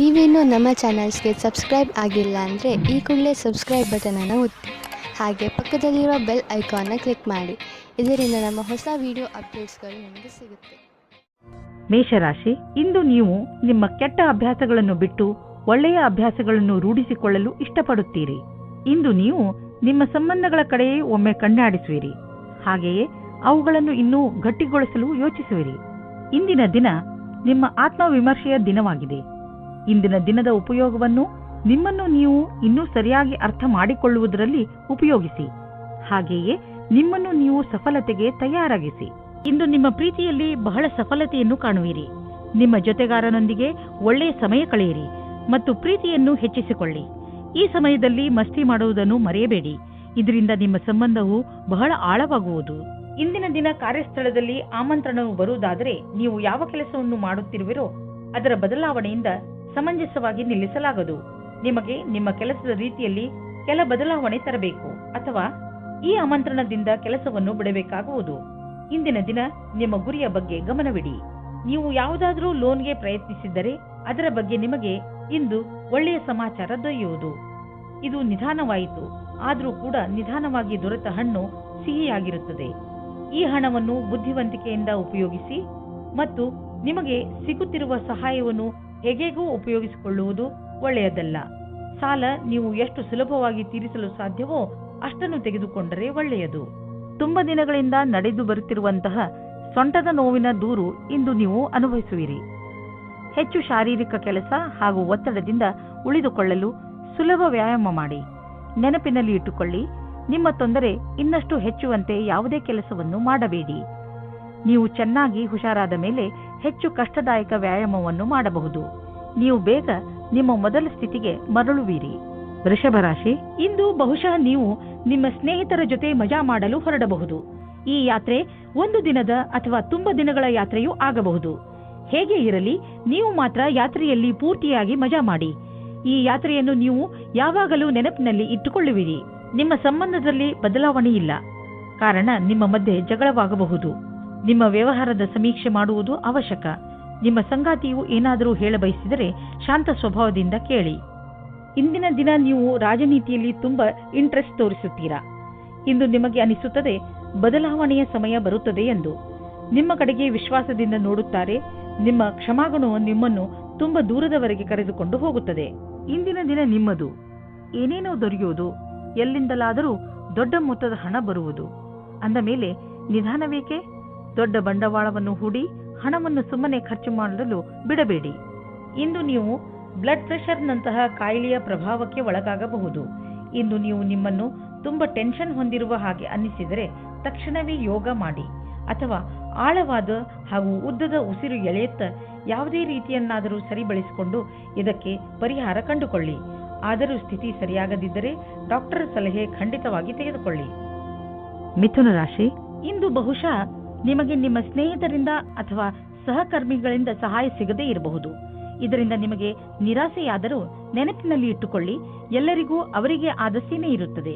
ನೀವೇನೂ ನಮ್ಮ ಚಾನಲ್ಸ್ಗೆ ಸಬ್ಸ್ಕ್ರೈಬ್ ಆಗಿಲ್ಲ ಅಂದರೆ ಈ ಕೂಡಲೇ ಸಬ್ಸ್ಕ್ರೈಬ್ ಬಟನನ್ನು ಒತ್ತಿ ಹಾಗೆ ಪಕ್ಕದಲ್ಲಿರೋ ಬೆಲ್ ಐಕಾನ್ನ ಕ್ಲಿಕ್ ಮಾಡಿ. ಇದರಿಂದ ನಮ್ಮ ಹೊಸ ವಿಡಿಯೋ ಅಪ್ಡೇಟ್ಸ್ಗಳು ನಿಮಗೆ ಸಿಗುತ್ತೆ. ಮೇಷರಾಶಿ, ಇಂದು ನೀವು ನಿಮ್ಮ ಕೆಟ್ಟ ಅಭ್ಯಾಸಗಳನ್ನು ಬಿಟ್ಟು ಒಳ್ಳೆಯ ಅಭ್ಯಾಸಗಳನ್ನು ರೂಢಿಸಿಕೊಳ್ಳಲು ಇಷ್ಟಪಡುತ್ತೀರಿ. ಇಂದು ನೀವು ನಿಮ್ಮ ಸಂಬಂಧಗಳ ಕಡೆಯೇ ಒಮ್ಮೆ ಕಣ್ಣಾಡಿಸುವಿರಿ. ಹಾಗೆಯೇ ಅವುಗಳನ್ನು ಇನ್ನೂ ಗಟ್ಟಿಗೊಳಿಸಲು ಯೋಚಿಸುವಿರಿ. ಇಂದಿನ ದಿನ ನಿಮ್ಮ ಆತ್ಮವಿಮರ್ಶೆಯ ದಿನವಾಗಿದೆ. ಇಂದಿನ ದಿನದ ಉಪಯೋಗವನ್ನು ನಿಮ್ಮನ್ನು ನೀವು ಇನ್ನೂ ಸರಿಯಾಗಿ ಅರ್ಥ ಮಾಡಿಕೊಳ್ಳುವುದರಲ್ಲಿ ಉಪಯೋಗಿಸಿ. ಹಾಗೆಯೇ ನಿಮ್ಮನ್ನು ನೀವು ಸಫಲತೆಗೆ ತಯಾರಾಗಿಸಿ. ಇಂದು ನಿಮ್ಮ ಪ್ರೀತಿಯಲ್ಲಿ ಬಹಳ ಸಫಲತೆಯನ್ನು ಕಾಣುವಿರಿ. ನಿಮ್ಮ ಜೊತೆಗಾರನೊಂದಿಗೆ ಒಳ್ಳೆಯ ಸಮಯ ಕಳೆಯಿರಿ ಮತ್ತು ಪ್ರೀತಿಯನ್ನು ಹೆಚ್ಚಿಸಿಕೊಳ್ಳಿ. ಈ ಸಮಯದಲ್ಲಿ ಮಸ್ತಿ ಮಾಡುವುದನ್ನು ಮರೆಯಬೇಡಿ. ಇದರಿಂದ ನಿಮ್ಮ ಸಂಬಂಧವು ಬಹಳ ಆಳವಾಗುವುದು. ಇಂದಿನ ದಿನ ಕಾರ್ಯಸ್ಥಳದಲ್ಲಿ ಆಮಂತ್ರಣವು ಬರುವುದಾದರೆ ನೀವು ಯಾವ ಕೆಲಸವನ್ನು ಮಾಡುತ್ತಿರುವಿರೋ ಅದರ ಬದಲಾವಣೆಯಿಂದ ಸಮಂಜಸವಾಗಿ ನಿಲ್ಲಿಸಲಾಗದು. ನಿಮಗೆ ನಿಮ್ಮ ಕೆಲಸದ ರೀತಿಯಲ್ಲಿ ಕೆಲ ಬದಲಾವಣೆ ತರಬೇಕು ಅಥವಾ ಈ ಆಮಂತ್ರಣದಿಂದ ಕೆಲಸವನ್ನು ಬಿಡಬೇಕಾಗುವುದು. ಇಂದಿನ ದಿನ ನಿಮ್ಮ ಗುರಿಯ ಬಗ್ಗೆ ಗಮನವಿಡಿ. ನೀವು ಯಾವುದಾದರೂ ಲೋನ್ಗೆ ಪ್ರಯತ್ನಿಸಿದ್ದರೆ ಅದರ ಬಗ್ಗೆ ನಿಮಗೆ ಇಂದು ಒಳ್ಳೆಯ ಸಮಾಚಾರ ದೊರೆಯುವುದು. ಇದು ನಿಧಾನವಾಯಿತು, ಆದರೂ ಕೂಡ ನಿಧಾನವಾಗಿ ದೊರೆತ ಹಣ್ಣು ಸಿಹಿಯಾಗಿರುತ್ತದೆ. ಈ ಹಣವನ್ನು ಬುದ್ಧಿವಂತಿಕೆಯಿಂದ ಉಪಯೋಗಿಸಿ ಮತ್ತು ನಿಮಗೆ ಸಿಗುತ್ತಿರುವ ಸಹಾಯವನ್ನು ಹೇಗೆಗೂ ಉಪಯೋಗಿಸಿಕೊಳ್ಳುವುದು ಒಳ್ಳೆಯದಲ್ಲ. ಸಾಲ ನೀವು ಎಷ್ಟು ಸುಲಭವಾಗಿ ತೀರಿಸಲು ಸಾಧ್ಯವೋ ಅಷ್ಟನ್ನು ತೆಗೆದುಕೊಂಡರೆ ಒಳ್ಳೆಯದು. ತುಂಬ ದಿನಗಳಿಂದ ನಡೆದು ಬರುತ್ತಿರುವಂತಹ ಸೊಂಟದ ನೋವಿನ ದೂರು ಇಂದು ನೀವು ಅನುಭವಿಸುವಿರಿ. ಹೆಚ್ಚು ಶಾರೀರಿಕ ಕೆಲಸ ಹಾಗೂ ಒತ್ತಡದಿಂದ ಉಳಿದುಕೊಳ್ಳಲು ಸುಲಭ ವ್ಯಾಯಾಮ ಮಾಡಿ. ನೆನಪಿನಲ್ಲಿ ಇಟ್ಟುಕೊಳ್ಳಿ, ನಿಮ್ಮ ತೊಂದರೆ ಇನ್ನಷ್ಟು ಹೆಚ್ಚುವಂತೆ ಯಾವುದೇ ಕೆಲಸವನ್ನು ಮಾಡಬೇಡಿ. ನೀವು ಚೆನ್ನಾಗಿ ಹುಷಾರಾದ ಮೇಲೆ ಹೆಚ್ಚು ಕಷ್ಟದಾಯಕ ವ್ಯಾಯಾಮವನ್ನು ಮಾಡಬಹುದು. ನೀವು ಬೇಗ ನಿಮ್ಮ ಮೊದಲ ಸ್ಥಿತಿಗೆ ಮರಳುವಿರಿ. ವೃಷಭ ರಾಶಿ, ಇಂದು ಬಹುಶಃ ನೀವು ನಿಮ್ಮ ಸ್ನೇಹಿತರ ಜೊತೆ ಮಜಾ ಮಾಡಲು ಹೊರಡಬಹುದು. ಈ ಯಾತ್ರೆ ಒಂದು ದಿನದ ಅಥವಾ ತುಂಬ ದಿನಗಳ ಯಾತ್ರೆಯೂ ಆಗಬಹುದು. ಹೇಗೆ ಇರಲಿ, ನೀವು ಮಾತ್ರ ಯಾತ್ರೆಯಲ್ಲಿ ಪೂರ್ತಿಯಾಗಿ ಮಜಾ ಮಾಡಿ. ಈ ಯಾತ್ರೆಯನ್ನು ನೀವು ಯಾವಾಗಲೂ ನೆನಪಿನಲ್ಲಿ ಇಟ್ಟುಕೊಳ್ಳುವಿರಿ. ನಿಮ್ಮ ಸಂಬಂಧದಲ್ಲಿ ಬದಲಾವಣೆ ಇಲ್ಲ, ಕಾರಣ ನಿಮ್ಮ ಮಧ್ಯೆ ಜಗಳವಾಗಬಹುದು. ನಿಮ್ಮ ವ್ಯವಹಾರದ ಸಮೀಕ್ಷೆ ಮಾಡುವುದು ಅವಶ್ಯಕ. ನಿಮ್ಮ ಸಂಗಾತಿಯು ಏನಾದರೂ ಹೇಳಬಯಸಿದರೆ ಶಾಂತ ಸ್ವಭಾವದಿಂದ ಕೇಳಿ. ಇಂದಿನ ದಿನ ನೀವು ರಾಜನೀತಿಯಲ್ಲಿ ತುಂಬಾ ಇಂಟ್ರೆಸ್ಟ್ ತೋರಿಸುತ್ತೀರಾ. ಇಂದು ನಿಮಗೆ ಅನಿಸುತ್ತದೆ ಬದಲಾವಣೆಯ ಸಮಯ ಬರುತ್ತದೆ ಎಂದು. ನಿಮ್ಮ ಕಡೆಗೆ ವಿಶ್ವಾಸದಿಂದ ನೋಡುತ್ತಾರೆ. ನಿಮ್ಮ ಕ್ಷಮಾಗುಣವು ನಿಮ್ಮನ್ನು ತುಂಬಾ ದೂರದವರೆಗೆ ಕರೆದುಕೊಂಡು ಹೋಗುತ್ತದೆ. ಇಂದಿನ ದಿನ ನಿಮ್ಮದು. ಏನೇನೋ ದೊರೆಯುವುದು, ಎಲ್ಲಿಂದಲಾದರೂ ದೊಡ್ಡ ಮೊತ್ತದ ಹಣ ಬರುವುದು. ಅಂದ ಮೇಲೆ ನಿಧಾನವೇಕೆ? ದೊಡ್ಡ ಬಂಡವಾಳವನ್ನು ಹೂಡಿ ಹಣವನ್ನು ಸುಮ್ಮನೆ ಖರ್ಚು ಮಾಡಲು ಬಿಡಬೇಡಿ. ಇಂದು ನೀವು ಬ್ಲಡ್ ಪ್ರೆಷರ್ನಂತಹ ಕಾಯಿಲೆಯ ಪ್ರಭಾವಕ್ಕೆ ಒಳಗಾಗಬಹುದು. ಇಂದು ನೀವು ನಿಮ್ಮನ್ನು ತುಂಬಾ ಟೆನ್ಷನ್ ಹೊಂದಿರುವ ಹಾಗೆ ಅನ್ನಿಸಿದರೆ ತಕ್ಷಣವೇ ಯೋಗ ಮಾಡಿ ಅಥವಾ ಆಳವಾದ ಹಾಗೂ ಉದ್ದದ ಉಸಿರು ಎಳೆಯುತ್ತ ಯಾವುದೇ ರೀತಿಯನ್ನಾದರೂ ಸರಿಬಳಿಸಿಕೊಂಡು ಇದಕ್ಕೆ ಪರಿಹಾರ ಕಂಡುಕೊಳ್ಳಿ. ಆದರೂ ಸ್ಥಿತಿ ಸರಿಯಾಗದಿದ್ದರೆ ಡಾಕ್ಟರ್ ಸಲಹೆ ಖಂಡಿತವಾಗಿ ತೆಗೆದುಕೊಳ್ಳಿ. ಮಿಥುನ ರಾಶಿ, ಇಂದು ಬಹುಶಃ ನಿಮಗೆ ನಿಮ್ಮ ಸ್ನೇಹಿತರಿಂದ ಅಥವಾ ಸಹಕರ್ಮಿಗಳಿಂದ ಸಹಾಯ ಸಿಗದೇ ಇರಬಹುದು. ಇದರಿಂದ ನಿಮಗೆ ನಿರಾಸೆಯಾದರೂ ನೆನಪಿನಲ್ಲಿ ಇಟ್ಟುಕೊಳ್ಳಿ, ಎಲ್ಲರಿಗೂ ಅವರಿಗೆ ಆದ ಸೀಮೆ ಇರುತ್ತದೆ.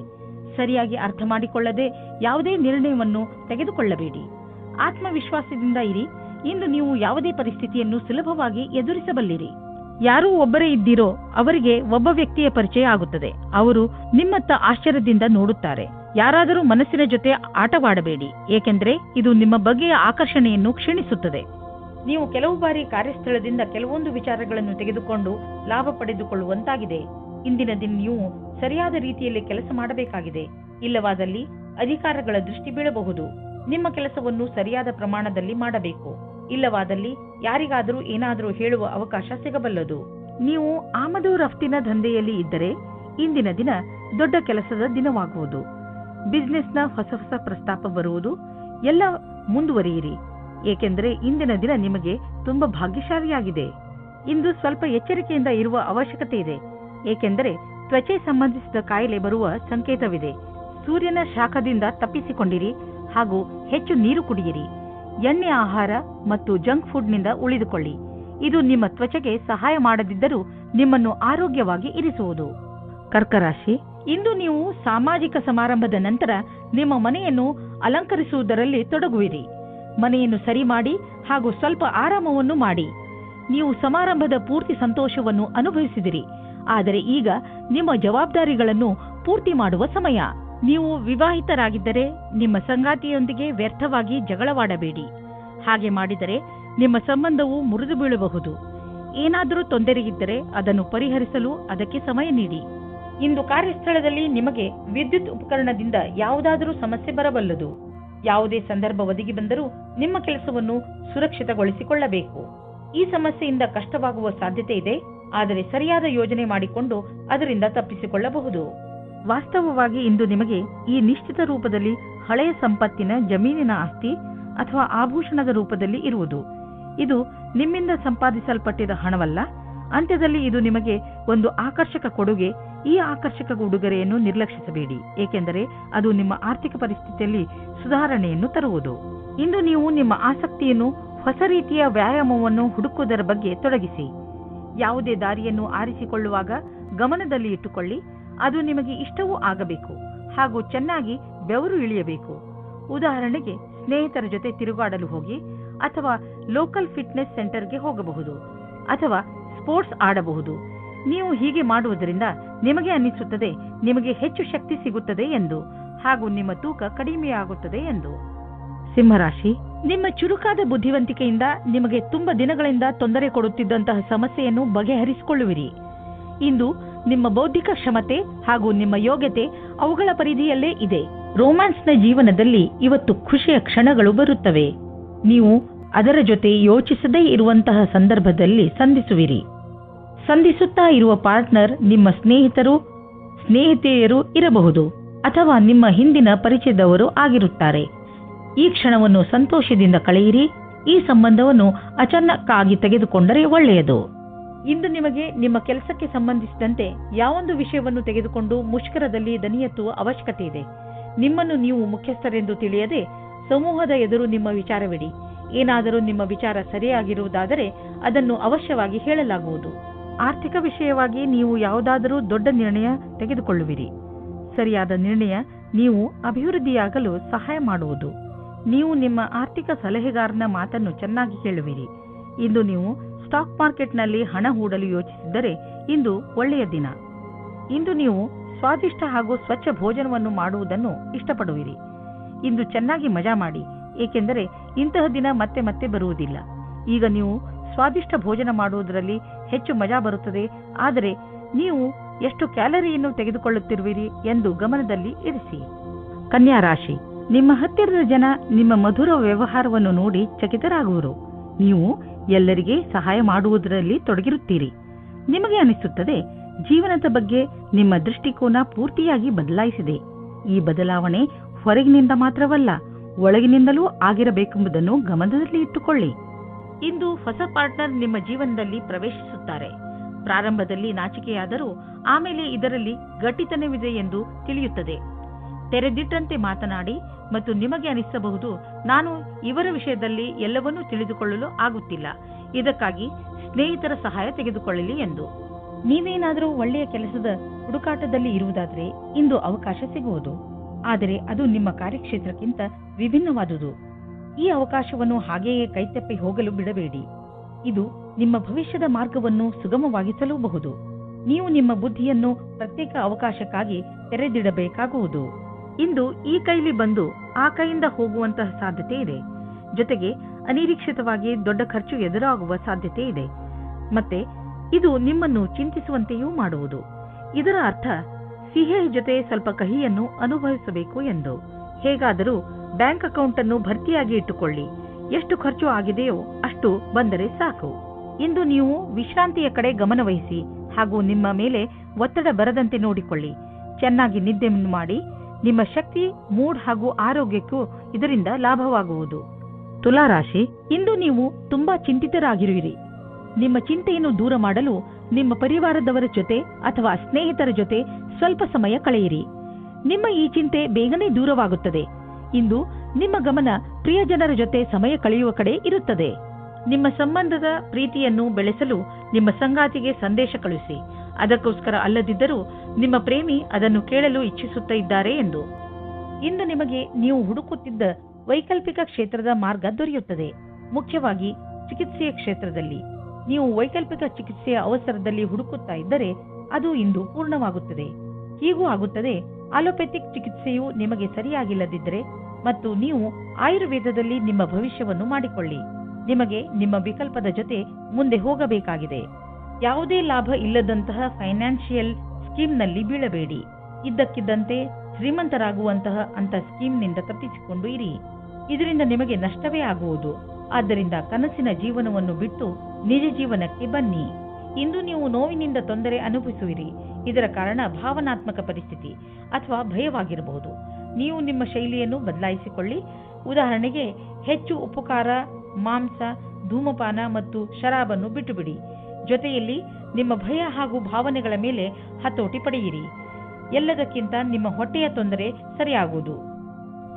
ಸರಿಯಾಗಿ ಅರ್ಥ ಮಾಡಿಕೊಳ್ಳದೆ ಯಾವುದೇ ನಿರ್ಣಯವನ್ನು ತೆಗೆದುಕೊಳ್ಳಬೇಡಿ. ಆತ್ಮವಿಶ್ವಾಸದಿಂದ ಇರಿ. ಇಂದು ನೀವು ಯಾವುದೇ ಪರಿಸ್ಥಿತಿಯನ್ನು ಸುಲಭವಾಗಿ ಎದುರಿಸಬಲ್ಲಿರಿ. ಯಾರೂ ಒಬ್ಬರೇ ಇದ್ದೀರೋ ಅವರಿಗೆ ಒಬ್ಬ ವ್ಯಕ್ತಿಯ ಪರಿಚಯ ಆಗುತ್ತದೆ. ಅವರು ನಿಮ್ಮತ್ತ ಆಶ್ಚರ್ಯದಿಂದ ನೋಡುತ್ತಾರೆ. ಯಾರಾದರೂ ಮನಸ್ಸಿನ ಜೊತೆ ಆಟವಾಡಬೇಡಿ, ಏಕೆಂದರೆ ಇದು ನಿಮ್ಮ ಬಗೆಯ ಆಕರ್ಷಣೆಯನ್ನು ಕ್ಷೀಣಿಸುತ್ತದೆ. ನೀವು ಕೆಲವು ಬಾರಿ ಕಾರ್ಯಸ್ಥಳದಿಂದ ಕೆಲವೊಂದು ವಿಚಾರಗಳನ್ನು ತೆಗೆದುಕೊಂಡು ಲಾಭ ಪಡೆದುಕೊಳ್ಳುವಂತಾಗಿದೆ. ಇಂದಿನ ದಿನ ನೀವು ಸರಿಯಾದ ರೀತಿಯಲ್ಲಿ ಕೆಲಸ ಮಾಡಬೇಕಾಗಿದೆ. ಇಲ್ಲವಾದಲ್ಲಿ ಅಧಿಕಾರಗಳ ದೃಷ್ಟಿ ಬೀಳಬಹುದು. ನಿಮ್ಮ ಕೆಲಸವನ್ನು ಸರಿಯಾದ ಪ್ರಮಾಣದಲ್ಲಿ ಮಾಡಬೇಕು. ಇಲ್ಲವಾದಲ್ಲಿ ಯಾರಿಗಾದರೂ ಏನಾದರೂ ಹೇಳುವ ಅವಕಾಶ ಸಿಗಬಲ್ಲದು. ನೀವು ಆಮದು ರಫ್ತಿನ ದಂಧೆಯಲ್ಲಿ ಇದ್ದರೆ ಇಂದಿನ ದಿನ ದೊಡ್ಡ ಕೆಲಸದ ದಿನವಾಗುವುದು. ಬಿಸಿನೆಸ್ನ ಹೊಸ ಹೊಸ ಪ್ರಸ್ತಾಪ ಬರುವುದು. ಎಲ್ಲ ಮುಂದುವರಿಯಿರಿ, ಏಕೆಂದರೆ ಇಂದಿನ ದಿನ ನಿಮಗೆ ತುಂಬಾ ಭಾಗ್ಯಶಾಲಿಯಾಗಿದೆ. ಇಂದು ಸ್ವಲ್ಪ ಎಚ್ಚರಿಕೆಯಿಂದ ಇರುವ ಅವಶ್ಯಕತೆ ಇದೆ, ಏಕೆಂದರೆ ತ್ವಚೆ ಸಂಬಂಧಿಸಿದ ಕಾಯಿಲೆ ಬರುವ ಸಂಕೇತವಿದೆ. ಸೂರ್ಯನ ಶಾಖದಿಂದ ತಪ್ಪಿಸಿಕೊಂಡಿರಿ ಹಾಗೂ ಹೆಚ್ಚು ನೀರು ಕುಡಿಯಿರಿ. ಎಣ್ಣೆ ಆಹಾರ ಮತ್ತು ಜಂಕ್ ಫುಡ್ನಿಂದ ಉಳಿದುಕೊಳ್ಳಿ. ಇದು ನಿಮ್ಮ ತ್ವಚೆಗೆ ಸಹಾಯ ಮಾಡದಿದ್ದರೂ ನಿಮ್ಮನ್ನು ಆರೋಗ್ಯವಾಗಿ ಇರಿಸುವುದು. ಕರ್ಕರಾಶಿ, ಇಂದು ನೀವು ಸಾಮಾಜಿಕ ಸಮಾರಂಭದ ನಂತರ ನಿಮ್ಮ ಮನೆಯನ್ನು ಅಲಂಕರಿಸುವುದರಲ್ಲಿ ತೊಡಗುವಿರಿ. ಮನೆಯನ್ನು ಸರಿ ಮಾಡಿ ಹಾಗೂ ಸ್ವಲ್ಪ ಆರಾಮವನ್ನು ಮಾಡಿ. ನೀವು ಸಮಾರಂಭದ ಪೂರ್ತಿ ಸಂತೋಷವನ್ನು ಅನುಭವಿಸಿದಿರಿ. ಆದರೆ ಈಗ ನಿಮ್ಮ ಜವಾಬ್ದಾರಿಗಳನ್ನು ಪೂರ್ತಿ ಮಾಡುವ ಸಮಯ. ನೀವು ವಿವಾಹಿತರಾಗಿದ್ದರೆ ನಿಮ್ಮ ಸಂಗಾತಿಯೊಂದಿಗೆ ವ್ಯರ್ಥವಾಗಿ ಜಗಳವಾಡಬೇಡಿ. ಹಾಗೆ ಮಾಡಿದರೆ ನಿಮ್ಮ ಸಂಬಂಧವು ಮುರಿದು ಬೀಳಬಹುದು. ಏನಾದರೂ ತೊಂದರೆಯಿದ್ದರೆ ಅದನ್ನು ಪರಿಹರಿಸಲು ಅದಕ್ಕೆ ಸಮಯ ನೀಡಿ. ಇಂದು ಕಾರ್ಯಸ್ಥಳದಲ್ಲಿ ನಿಮಗೆ ವಿದ್ಯುತ್ ಉಪಕರಣದಿಂದ ಯಾವುದಾದರೂ ಸಮಸ್ಯೆ ಬರಬಲ್ಲದು. ಯಾವುದೇ ಸಂದರ್ಭ ಒದಗಿ ಬಂದರೂ ನಿಮ್ಮ ಕೆಲಸವನ್ನು ಸುರಕ್ಷಿತಗೊಳಿಸಿಕೊಳ್ಳಬೇಕು. ಈ ಸಮಸ್ಯೆಯಿಂದ ಕಷ್ಟವಾಗುವ ಸಾಧ್ಯತೆ ಇದೆ, ಆದರೆ ಸರಿಯಾದ ಯೋಜನೆ ಮಾಡಿಕೊಂಡು ಅದರಿಂದ ತಪ್ಪಿಸಿಕೊಳ್ಳಬಹುದು. ವಾಸ್ತವವಾಗಿ ಇಂದು ನಿಮಗೆ ಈ ನಿಶ್ಚಿತ ರೂಪದಲ್ಲಿ ಹಳೆಯ ಸಂಪತ್ತಿನ ಜಮೀನಿನ ಆಸ್ತಿ ಅಥವಾ ಆಭೂಷಣದ ರೂಪದಲ್ಲಿ ಇರುವುದು. ಇದು ನಿಮ್ಮಿಂದ ಸಂಪಾದಿಸಲ್ಪಟ್ಟಿದ ಹಣವಲ್ಲ. ಅಂತ್ಯದಲ್ಲಿ ಇದು ನಿಮಗೆ ಒಂದು ಆಕರ್ಷಕ ಕೊಡುಗೆ. ಈ ಆಕರ್ಷಕ ಉಡುಗೊರೆಯನ್ನು ನಿರ್ಲಕ್ಷಿಸಬೇಡಿ, ಏಕೆಂದರೆ ಅದು ನಿಮ್ಮ ಆರ್ಥಿಕ ಪರಿಸ್ಥಿತಿಯಲ್ಲಿ ಸುಧಾರಣೆಯನ್ನು ತರುವುದು. ಇಂದು ನೀವು ನಿಮ್ಮ ಆಸಕ್ತಿಯನ್ನು ಹೊಸ ರೀತಿಯ ವ್ಯಾಯಾಮವನ್ನು ಹುಡುಕುವುದರ ಬಗ್ಗೆ ತೊಡಗಿಸಿ. ಯಾವುದೇ ದಾರಿಯನ್ನು ಆರಿಸಿಕೊಳ್ಳುವಾಗ ಗಮನದಲ್ಲಿ ಇಟ್ಟುಕೊಳ್ಳಿ, ಅದು ನಿಮಗೆ ಇಷ್ಟವೂ ಆಗಬೇಕು ಹಾಗೂ ಚೆನ್ನಾಗಿ ಬೆವರು ಇಳಿಯಬೇಕು. ಉದಾಹರಣೆಗೆ, ಸ್ನೇಹಿತರ ಜೊತೆ ತಿರುಗಾಡಲು ಹೋಗಿ, ಅಥವಾ ಲೋಕಲ್ ಫಿಟ್ನೆಸ್ ಸೆಂಟರ್ಗೆ ಹೋಗಬಹುದು, ಅಥವಾ ಸ್ಪೋರ್ಟ್ಸ್ ಆಡಬಹುದು. ನೀವು ಹೀಗೆ ಮಾಡುವುದರಿಂದ ನಿಮಗೆ ಅನ್ನಿಸುತ್ತದೆ ನಿಮಗೆ ಹೆಚ್ಚು ಶಕ್ತಿ ಸಿಗುತ್ತದೆ ಎಂದು, ಹಾಗೂ ನಿಮ್ಮ ತೂಕ ಕಡಿಮೆಯಾಗುತ್ತದೆ ಎಂದು. ಸಿಂಹರಾಶಿ, ನಿಮ್ಮ ಚುರುಕಾದ ಬುದ್ಧಿವಂತಿಕೆಯಿಂದ ನಿಮಗೆ ತುಂಬ ದಿನಗಳಿಂದ ತೊಂದರೆ ಕೊಡುತ್ತಿದ್ದಂತಹ ಸಮಸ್ಯೆಯನ್ನು ಬಗೆಹರಿಸಿಕೊಳ್ಳುವಿರಿ. ಇಂದು ನಿಮ್ಮ ಬೌದ್ಧಿಕ ಕ್ಷಮತೆ ಹಾಗೂ ನಿಮ್ಮ ಯೋಗ್ಯತೆ ಅವುಗಳ ಪರಿಧಿಯಲ್ಲೇ ಇದೆ. ರೋಮ್ಯಾನ್ಸ್ನ ಜೀವನದಲ್ಲಿ ಇವತ್ತು ಖುಷಿಯ ಕ್ಷಣಗಳು ಬರುತ್ತವೆ. ನೀವು ಅದರ ಜೊತೆ ಯೋಚಿಸದೇ ಇರುವಂತಹ ಸಂದರ್ಭದಲ್ಲಿ ಸಂಧಿಸುತ್ತಾ ಇರುವ ಪಾರ್ಟ್ನರ್ ನಿಮ್ಮ ಸ್ನೇಹಿತರು, ಸ್ನೇಹಿತೆಯರು ಇರಬಹುದು, ಅಥವಾ ನಿಮ್ಮ ಹಿಂದಿನ ಪರಿಚಯದವರು ಆಗಿರುತ್ತಾರೆ. ಈ ಕ್ಷಣವನ್ನು ಸಂತೋಷದಿಂದ ಕಳೆಯಿರಿ. ಈ ಸಂಬಂಧವನ್ನು ಅಚಾನಕ್ಕಾಗಿ ತೆಗೆದುಕೊಂಡರೆ ಒಳ್ಳೆಯದು. ಇಂದು ನಿಮಗೆ ನಿಮ್ಮ ಕೆಲಸಕ್ಕೆ ಸಂಬಂಧಿಸಿದಂತೆ ಯಾವೊಂದು ವಿಷಯವನ್ನು ತೆಗೆದುಕೊಂಡು ಮುಷ್ಕರದಲ್ಲಿ ದನಿ ಎತ್ತುವ ಅವಶ್ಯಕತೆ ಇದೆ. ನಿಮ್ಮನ್ನು ನೀವು ಮುಖ್ಯಸ್ಥರೆಂದು ತಿಳಿಯದೆ ಸಮೂಹದ ಎದುರು ನಿಮ್ಮ ವಿಚಾರವಿಡಿ. ಏನಾದರೂ ನಿಮ್ಮ ವಿಚಾರ ಸರಿಯಾಗಿರುವುದಾದರೆ ಅದನ್ನು ಅವಶ್ಯವಾಗಿ ಹೇಳಲಾಗುವುದು. ಆರ್ಥಿಕ ವಿಷಯವಾಗಿ ನೀವು ಯಾವುದಾದರೂ ದೊಡ್ಡ ನಿರ್ಣಯ ತೆಗೆದುಕೊಳ್ಳುವಿರಿ. ಸರಿಯಾದ ನಿರ್ಣಯ ನೀವು ಅಭಿವೃದ್ಧಿಯಾಗಲು ಸಹಾಯ ಮಾಡುವುದು. ನೀವು ನಿಮ್ಮ ಆರ್ಥಿಕ ಸಲಹೆಗಾರನ ಮಾತನ್ನು ಚೆನ್ನಾಗಿ ಕೇಳುವಿರಿ. ಇಂದು ನೀವು ಸ್ಟಾಕ್ ಮಾರ್ಕೆಟ್ನಲ್ಲಿ ಹಣ ಹೂಡಲು ಯೋಚಿಸಿದ್ದರೆ ಇಂದು ಒಳ್ಳೆಯ ದಿನ. ಇಂದು ನೀವು ಸ್ವಾದಿಷ್ಟ ಹಾಗೂ ಸ್ವಚ್ಛ ಭೋಜನವನ್ನು ಮಾಡುವುದನ್ನು ಇಷ್ಟಪಡುವಿರಿ. ಇಂದು ಚೆನ್ನಾಗಿ ಮಜಾ ಮಾಡಿ, ಏಕೆಂದರೆ ಇಂತಹ ದಿನ ಮತ್ತೆ ಮತ್ತೆ ಬರುವುದಿಲ್ಲ. ಈಗ ನೀವು ಸ್ವಾದಿಷ್ಟ ಭೋಜನ ಮಾಡುವುದರಲ್ಲಿ ಹೆಚ್ಚು ಮಜಾ ಬರುತ್ತದೆ, ಆದರೆ ನೀವು ಎಷ್ಟು ಕ್ಯಾಲರಿಯನ್ನು ತೆಗೆದುಕೊಳ್ಳುತ್ತಿರುವಿರಿ ಎಂದು ಗಮನದಲ್ಲಿ ಇರಿಸಿ. ಕನ್ಯಾ ರಾಶಿ, ನಿಮ್ಮ ಹತ್ತಿರದ ಜನ ನಿಮ್ಮ ಮಧುರ ವ್ಯವಹಾರವನ್ನು ನೋಡಿ ಚಕಿತರಾಗುವರು. ನೀವು ಎಲ್ಲರಿಗೆ ಸಹಾಯ ಮಾಡುವುದರಲ್ಲಿ ತೊಡಗಿರುತ್ತೀರಿ. ನಿಮಗೆ ಅನಿಸುತ್ತದೆ ಜೀವನದ ಬಗ್ಗೆ ನಿಮ್ಮ ದೃಷ್ಟಿಕೋನ ಪೂರ್ತಿಯಾಗಿ ಬದಲಾಯಿಸಿದೆ. ಈ ಬದಲಾವಣೆ ಹೊರಗಿನಿಂದ ಮಾತ್ರವಲ್ಲ, ಒಳಗಿನಿಂದಲೂ ಆಗಿರಬೇಕೆಂಬುದನ್ನು ಗಮನದಲ್ಲಿ ಇಟ್ಟುಕೊಳ್ಳಿ. ಇಂದು ಹೊಸ ಪಾರ್ಟ್ನರ್ ನಿಮ್ಮ ಜೀವನದಲ್ಲಿ ಪ್ರವೇಶಿಸುತ್ತಾರೆ. ಪ್ರಾರಂಭದಲ್ಲಿ ನಾಚಿಕೆಯಾದರೂ ಆಮೇಲೆ ಇದರಲ್ಲಿ ಗಟ್ಟಿತನವಿದೆ ಎಂದು ತಿಳಿಯುತ್ತದೆ. ತೆರೆದಿಟ್ಟಂತೆ ಮಾತನಾಡಿ ಮತ್ತು ನಿಮಗೆ ಅನಿಸಬಹುದು, ನಾನು ಇವರ ವಿಷಯದಲ್ಲಿ ಎಲ್ಲವನ್ನೂ ತಿಳಿದುಕೊಳ್ಳಲು ಆಗುತ್ತಿಲ್ಲ, ಇದಕ್ಕಾಗಿ ಸ್ನೇಹಿತರ ಸಹಾಯ ತೆಗೆದುಕೊಳ್ಳಲಿ ಎಂದು. ನೀವೇನಾದರೂ ಒಳ್ಳೆಯ ಕೆಲಸದ ಹುಡುಕಾಟದಲ್ಲಿ ಇರುವುದಾದರೆ ಇಂದು ಅವಕಾಶ ಸಿಗುವುದು, ಆದರೆ ಅದು ನಿಮ್ಮ ಕಾರ್ಯಕ್ಷೇತ್ರಕ್ಕಿಂತ ವಿಭಿನ್ನವಾದುದು. ಈ ಅವಕಾಶವನ್ನು ಹಾಗೆಯೇ ಕೈತಪ್ಪಿ ಹೋಗಲು ಬಿಡಬೇಡಿ. ಇದು ನಿಮ್ಮ ಭವಿಷ್ಯದ ಮಾರ್ಗವನ್ನು ಸುಗಮವಾಗಿಸಲೂಬಹುದು. ನೀವು ನಿಮ್ಮ ಬುದ್ಧಿಯನ್ನು ಪ್ರತ್ಯೇಕ ಅವಕಾಶಕ್ಕಾಗಿ ತೆರೆದಿಡಬೇಕಾಗುವುದು. ಇಂದು ಈ ಕೈಲಿ ಬಂದು ಆ ಕೈಯಿಂದ ಹೋಗುವಂತಹ ಸಾಧ್ಯತೆ ಇದೆ. ಜೊತೆಗೆ ಅನಿರೀಕ್ಷಿತವಾಗಿ ದೊಡ್ಡ ಖರ್ಚು ಎದುರಾಗುವ ಸಾಧ್ಯತೆ ಇದೆ. ಮತ್ತೆ ಇದು ನಿಮ್ಮನ್ನು ಚಿಂತಿಸುವಂತೆಯೂ ಮಾಡುವುದು. ಇದರ ಅರ್ಥ ಸಿಹಿಯ ಜೊತೆ ಸ್ವಲ್ಪ ಕಹಿಯನ್ನು ಅನುಭವಿಸಬೇಕು ಎಂದು. ಹೇಗಾದರೂ ಬ್ಯಾಂಕ್ ಅಕೌಂಟ್ ಅನ್ನು ಭರ್ತಿಯಾಗಿ ಇಟ್ಟುಕೊಳ್ಳಿ. ಎಷ್ಟು ಖರ್ಚು ಆಗಿದೆಯೋ ಅಷ್ಟು ಬಂದರೆ ಸಾಕು. ಇಂದು ನೀವು ವಿಶ್ರಾಂತಿಯ ಕಡೆ ಗಮನವಹಿಸಿ ಹಾಗೂ ನಿಮ್ಮ ಮೇಲೆ ಒತ್ತಡ ಬರದಂತೆ ನೋಡಿಕೊಳ್ಳಿ. ಚೆನ್ನಾಗಿ ನಿದ್ದೆ ಮಾಡಿ. ನಿಮ್ಮ ಶಕ್ತಿ, ಮೂಡ್ ಹಾಗೂ ಆರೋಗ್ಯಕ್ಕೂ ಇದರಿಂದ ಲಾಭವಾಗುವುದು. ತುಲಾರಾಶಿ, ಇಂದು ನೀವು ತುಂಬಾ ಚಿಂತಿತರಾಗಿರುವಿರಿ. ನಿಮ್ಮ ಚಿಂತೆಯನ್ನು ದೂರ ಮಾಡಲು ನಿಮ್ಮ ಪರಿವಾರದವರ ಜೊತೆ ಅಥವಾ ಸ್ನೇಹಿತರ ಜೊತೆ ಸ್ವಲ್ಪ ಸಮಯ ಕಳೆಯಿರಿ. ನಿಮ್ಮ ಈ ಚಿಂತೆ ಬೇಗನೆ ದೂರವಾಗುತ್ತದೆ. ಇಂದು ನಿಮ್ಮ ಗಮನ ಪ್ರಿಯಜನರ ಜೊತೆ ಸಮಯ ಕಳೆಯುವ ಕಡೆ ಇರುತ್ತದೆ. ನಿಮ್ಮ ಸಂಬಂಧದ ಪ್ರೀತಿಯನ್ನು ಬೆಳೆಸಲು ನಿಮ್ಮ ಸಂಗಾತಿಗೆ ಸಂದೇಶ ಕಳುಹಿಸಿ. ಅದಕ್ಕೋಸ್ಕರ ಅಲ್ಲದಿದ್ದರೂ ನಿಮ್ಮ ಪ್ರೇಮಿ ಅದನ್ನು ಕೇಳಲು ಇಚ್ಛಿಸುತ್ತಿದ್ದಾರೆ ಎಂದು. ಇಂದು ನಿಮಗೆ ನೀವು ಹುಡುಕುತ್ತಿದ್ದ ವೈಕಲ್ಪಿಕ ಕ್ಷೇತ್ರದ ಮಾರ್ಗ ದೊರೆಯುತ್ತದೆ, ಮುಖ್ಯವಾಗಿ ಚಿಕಿತ್ಸೆಯ ಕ್ಷೇತ್ರದಲ್ಲಿ. ನೀವು ವೈಕಲ್ಪಿಕ ಚಿಕಿತ್ಸೆಯ ಅವಸರದಲ್ಲಿ ಹುಡುಕುತ್ತಾ ಇದ್ದರೆ ಅದು ಇಂದು ಪೂರ್ಣವಾಗುತ್ತದೆ. ಹೀಗೂ ಆಗುತ್ತದೆ, ಆಲೋಪ್ಯಾಥಿಕ್ ಚಿಕಿತ್ಸೆಯು ನಿಮಗೆ ಸರಿಯಾಗಿಲ್ಲದಿದ್ದರೆ ಮತ್ತು ನೀವು ಆಯುರ್ವೇದದಲ್ಲಿ ನಿಮ್ಮ ಭವಿಷ್ಯವನ್ನು ಮಾಡಿಕೊಳ್ಳಿ. ನಿಮಗೆ ನಿಮ್ಮ ವಿಕಲ್ಪದ ಜೊತೆ ಮುಂದೆ ಹೋಗಬೇಕಾಗಿದೆ. ಯಾವುದೇ ಲಾಭ ಇಲ್ಲದಂತಹ ಫೈನಾನ್ಷಿಯಲ್ ಸ್ಕೀಮ್ನಲ್ಲಿ ಬೀಳಬೇಡಿ. ಇದ್ದಕ್ಕಿದ್ದಂತೆ ಶ್ರೀಮಂತರಾಗುವಂತಹ ಅಂತ ಸ್ಕೀಮ್ನಿಂದ ತಪ್ಪಿಸಿಕೊಂಡು ಇರಿ. ಇದರಿಂದ ನಿಮಗೆ ನಷ್ಟವೇ ಆಗುವುದು. ಆದ್ದರಿಂದ ಕನಸಿನ ಜೀವನವನ್ನು ಬಿಟ್ಟು ನಿಜ ಜೀವನಕ್ಕೆ ಬನ್ನಿ. ಇಂದು ನೀವು ನೋವಿನಿಂದ ತೊಂದರೆ ಅನುಭವಿಸುವಿರಿ. ಇದರ ಕಾರಣ ಭಾವನಾತ್ಮಕ ಪರಿಸ್ಥಿತಿ ಅಥವಾ ಭಯವಾಗಿರಬಹುದು. ನೀವು ನಿಮ್ಮ ಶೈಲಿಯನ್ನು ಬದಲಾಯಿಸಿಕೊಳ್ಳಿ. ಉದಾಹರಣೆಗೆ, ಹೆಚ್ಚು ಉಪ್ಪು ಖಾರ, ಮಾಂಸ, ಧೂಮಪಾನ ಮತ್ತು ಶರಾಬನ್ನು ಬಿಟ್ಟುಬಿಡಿ. ಜೊತೆಯಲ್ಲಿ ನಿಮ್ಮ ಭಯ ಹಾಗೂ ಭಾವನೆಗಳ ಮೇಲೆ ಹತೋಟಿ ಪಡೆಯಿರಿ. ಎಲ್ಲದಕ್ಕಿಂತ ನಿಮ್ಮ ಹೊಟ್ಟೆಯ ತೊಂದರೆ ಸರಿಯಾಗುವುದು.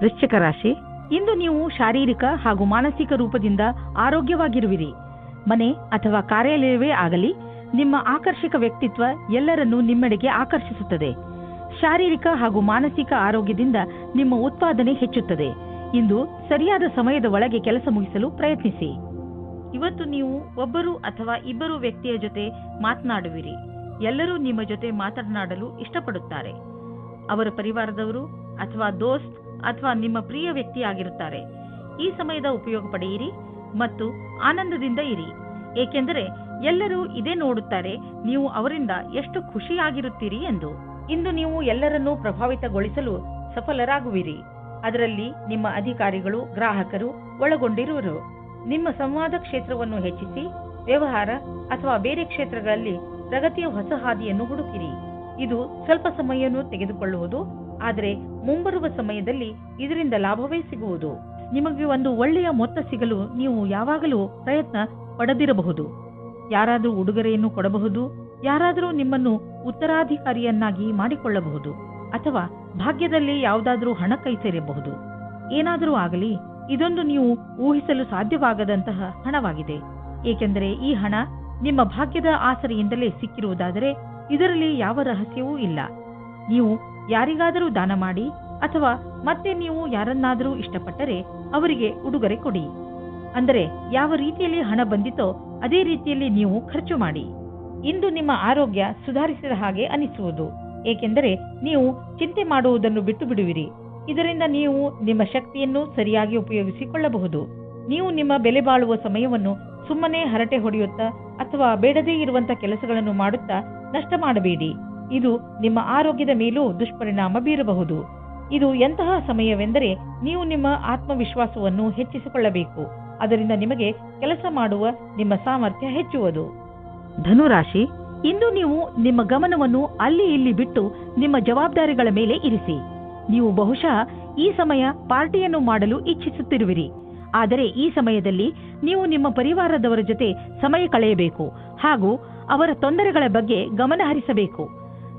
ವೃಶ್ಚಿಕ ರಾಶಿ, ಇಂದು ನೀವು ಶಾರೀರಿಕ ಹಾಗೂ ಮಾನಸಿಕ ರೂಪದಿಂದ ಆರೋಗ್ಯವಾಗಿರುವಿರಿ. ಮನೆ ಅಥವಾ ಕಾರ್ಯಾಲಯವೇ ಆಗಲಿ, ನಿಮ್ಮ ಆಕರ್ಷಕ ವ್ಯಕ್ತಿತ್ವ ಎಲ್ಲರನ್ನೂ ನಿಮ್ಮೆಡೆಗೆ ಆಕರ್ಷಿಸುತ್ತದೆ. ಶಾರೀರಿಕ ಹಾಗೂ ಮಾನಸಿಕ ಆರೋಗ್ಯದಿಂದ ನಿಮ್ಮ ಉತ್ಪಾದನೆ ಹೆಚ್ಚುತ್ತದೆ. ಇಂದು ಸರಿಯಾದ ಸಮಯದ ಒಳಗೆ ಕೆಲಸ ಮುಗಿಸಲು ಪ್ರಯತ್ನಿಸಿ. ಇವತ್ತು ನೀವು ಒಬ್ಬರು ಅಥವಾ ಇಬ್ಬರು ವ್ಯಕ್ತಿಯ ಜೊತೆ ಮಾತನಾಡುವಿರಿ. ಎಲ್ಲರೂ ನಿಮ್ಮ ಜೊತೆ ಮಾತನಾಡಲು ಇಷ್ಟಪಡುತ್ತಾರೆ. ಅವರ ಪರಿವಾರದವರು ಅಥವಾ ದೋಸ್ತ್ ಅಥವಾ ನಿಮ್ಮ ಪ್ರಿಯ ವ್ಯಕ್ತಿಯಾಗಿರುತ್ತಾರೆ. ಈ ಸಮಯದ ಉಪಯೋಗ ಪಡೆಯಿರಿ ಮತ್ತು ಆನಂದದಿಂದ ಇರಿ. ಏಕೆಂದರೆ ಎಲ್ಲರೂ ಇದೇ ನೋಡುತ್ತಾರೆ, ನೀವು ಅವರಿಂದ ಎಷ್ಟು ಖುಷಿಯಾಗಿರುತ್ತೀರಿ ಎಂದು. ಇಂದು ನೀವು ಎಲ್ಲರನ್ನೂ ಪ್ರಭಾವಿತಗೊಳಿಸಲು ಸಫಲರಾಗುವಿರಿ. ಅದರಲ್ಲಿ ನಿಮ್ಮ ಅಧಿಕಾರಿಗಳು, ಗ್ರಾಹಕರು ಒಳಗೊಂಡಿರುವರು. ನಿಮ್ಮ ಸಂವಾದ ಕ್ಷೇತ್ರವನ್ನು ಹೆಚ್ಚಿಸಿ, ವ್ಯವಹಾರ ಅಥವಾ ಬೇರೆ ಕ್ಷೇತ್ರಗಳಲ್ಲಿ ಪ್ರಗತಿಯ ಹೊಸ ಹಾದಿಯನ್ನು ಹುಡುಕಿರಿ. ಇದು ಸ್ವಲ್ಪ ಸಮಯವನ್ನು ತೆಗೆದುಕೊಳ್ಳುವುದು, ಆದರೆ ಮುಂಬರುವ ಸಮಯದಲ್ಲಿ ಇದರಿಂದ ಲಾಭವೇ ಸಿಗುವುದು. ನಿಮಗೆ ಒಂದು ಒಳ್ಳೆಯ ಮೊತ್ತ ಸಿಗಲು ನೀವು ಯಾವಾಗಲೂ ಪ್ರಯತ್ನ ಪಡೆದಿರಬಹುದು. ಯಾರಾದರೂ ಉಡುಗೊರೆಯನ್ನು ಕೊಡಬಹುದು, ಯಾರಾದರೂ ನಿಮ್ಮನ್ನು ಉತ್ತರಾಧಿಕಾರಿಯನ್ನಾಗಿ ಮಾಡಿಕೊಳ್ಳಬಹುದು, ಅಥವಾ ಭಾಗ್ಯದಲ್ಲಿ ಯಾವುದಾದರೂ ಹಣ ಕೈ ಸೇರಬಹುದು. ಏನಾದರೂ ಆಗಲಿ, ಇದೊಂದು ನೀವು ಊಹಿಸಲು ಸಾಧ್ಯವಾಗದಂತಹ ಹಣವಾಗಿದೆ. ಏಕೆಂದರೆ ಈ ಹಣ ನಿಮ್ಮ ಭಾಗ್ಯದ ಆಸರೆಯಿಂದಲೇ ಸಿಕ್ಕಿರುವುದಾದರೆ ಇದರಲ್ಲಿ ಯಾವ ರಹಸ್ಯವೂ ಇಲ್ಲ. ನೀವು ಯಾರಿಗಾದರೂ ದಾನ ಮಾಡಿ ಅಥವಾ ಮತ್ತೆ ನೀವು ಯಾರನ್ನಾದರೂ ಇಷ್ಟಪಟ್ಟರೆ ಅವರಿಗೆ ಉಡುಗೊರೆ ಕೊಡಿ. ಅಂದರೆ ಯಾವ ರೀತಿಯಲ್ಲಿ ಹಣ ಬಂದಿತೋ ಅದೇ ರೀತಿಯಲ್ಲಿ ನೀವು ಖರ್ಚು ಮಾಡಿ. ಇಂದು ನಿಮ್ಮ ಆರೋಗ್ಯ ಸುಧಾರಿಸಿದ ಹಾಗೆ ಅನಿಸುವುದು. ಏಕೆಂದರೆ ನೀವು ಚಿಂತೆ ಮಾಡುವುದನ್ನು ಬಿಟ್ಟು ಬಿಡುವಿರಿ. ಇದರಿಂದ ನೀವು ನಿಮ್ಮ ಶಕ್ತಿಯನ್ನು ಸರಿಯಾಗಿ ಉಪಯೋಗಿಸಿಕೊಳ್ಳಬಹುದು. ನೀವು ನಿಮ್ಮ ಬೆಲೆ ಬಾಳುವ ಸಮಯವನ್ನು ಸುಮ್ಮನೆ ಹರಟೆ ಹೊಡೆಯುತ್ತಾ ಅಥವಾ ಬೇಡದೇ ಇರುವಂತಹ ಕೆಲಸಗಳನ್ನು ಮಾಡುತ್ತಾ ನಷ್ಟ ಮಾಡಬೇಡಿ. ಇದು ನಿಮ್ಮ ಆರೋಗ್ಯದ ಮೇಲೂ ದುಷ್ಪರಿಣಾಮ ಬೀರಬಹುದು. ಇದು ಎಂತಹ ಸಮಯವೆಂದರೆ ನೀವು ನಿಮ್ಮ ಆತ್ಮವಿಶ್ವಾಸವನ್ನು ಹೆಚ್ಚಿಸಿಕೊಳ್ಳಬೇಕು. ಅದರಿಂದ ನಿಮಗೆ ಕೆಲಸ ಮಾಡುವ ನಿಮ್ಮ ಸಾಮರ್ಥ್ಯ ಹೆಚ್ಚುವುದು. ಧನುರಾಶಿ, ಇಂದು ನೀವು ನಿಮ್ಮ ಗಮನವನ್ನು ಅಲ್ಲಿ ಇಲ್ಲಿ ಬಿಟ್ಟು ನಿಮ್ಮ ಜವಾಬ್ದಾರಿಗಳ ಮೇಲೆ ಇರಿಸಿ. ನೀವು ಬಹುಶಃ ಈ ಸಮಯ ಪಾರ್ಟಿಯನ್ನು ಮಾಡಲು ಇಚ್ಛಿಸುತ್ತಿರುವಿರಿ. ಆದರೆ ಈ ಸಮಯದಲ್ಲಿ ನೀವು ನಿಮ್ಮ ಪರಿವಾರದವರ ಜೊತೆ ಸಮಯ ಕಳೆಯಬೇಕು ಹಾಗೂ ಅವರ ತೊಂದರೆಗಳ ಬಗ್ಗೆ ಗಮನ ಹರಿಸಬೇಕು.